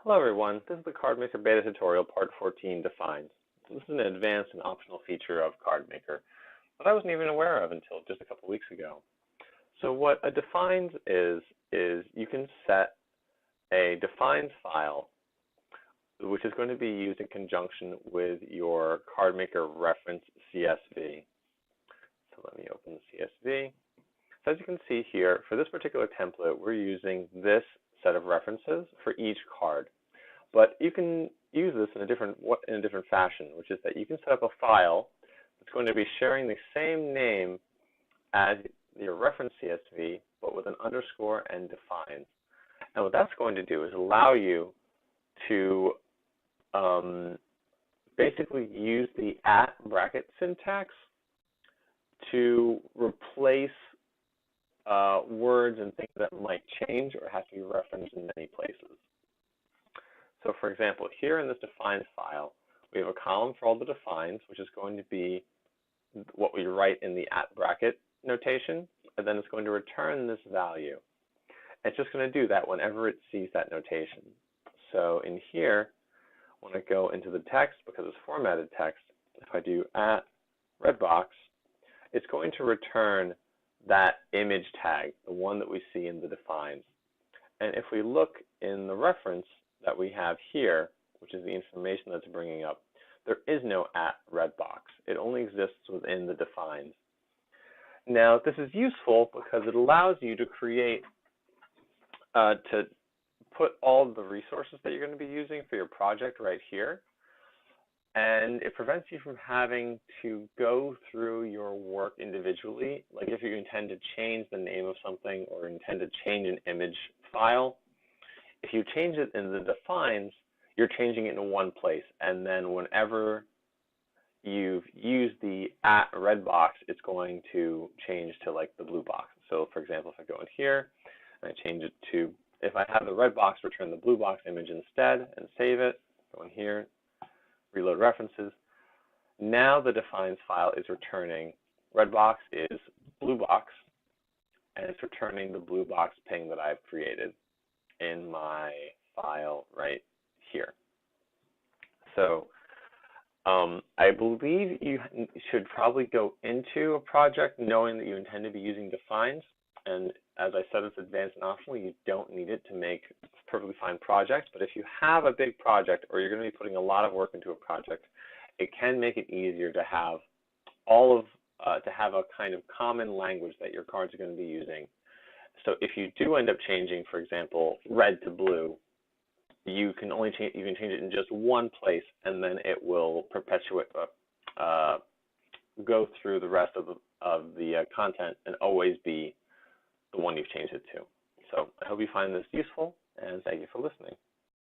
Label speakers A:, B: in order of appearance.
A: Hello everyone, this is the CardMaker beta tutorial part 14 defines. This is an advanced and optional feature of CardMaker that I wasn't even aware of until just a couple weeks ago. So what a defines is you can set a defines file which is going to be used in conjunction with your CardMaker reference CSV. So let me open the CSV. So as you can see here, for this particular template, we're using this set of references for each card. But you can use this in a different fashion, which is that you can set up a file that's going to be sharing the same name as your reference CSV, but with an underscore and defines. And what that's going to do is allow you to basically use the @ syntax to replace words and things that might change or have to be referenced in many places. So for example, here in this defines file, we have a column for all the defines, which is going to be what we write in the @ notation, and then it's going to return this value. It's just going to do that whenever it sees that notation. So in here, when I go into the text, because it's formatted text, if I do @redbox, it's going to return that image tag, the one that we see in the defines. And if we look in the reference that we have here, which is the information that's bringing up, there is no @redbox. It only exists within the defines. Now, this is useful because it allows you to create, to put all the resources that you're going to be using for your project right here. And it prevents you from having to go through your work individually. Like if you intend to change the name of something or intend to change an image file, if you change it in the defines, you're changing it in one place. And then whenever you've used the @redbox, it's going to change to like the blue box. So for example, if I go in here and I change it to, if I have the red box return the blue box image instead and save it, go in here, reload references. Now the defines file is returning redbox is blue box, and it's returning the blue box ping that I've created in my file right here. So I believe you should probably go into a project knowing that you intend to be using defines. And as I said, it's advanced and optional. You don't need it to make a perfectly fine projects. But if you have a big project or you're going to be putting a lot of work into a project, it can make it easier to have to have a kind of common language that your cards are going to be using. So if you do end up changing, for example, red to blue, you can change it in just one place, and then it will perpetuate, go through the rest of the content and always be the one you've changed it to. So I hope you find this useful, and thank you for listening.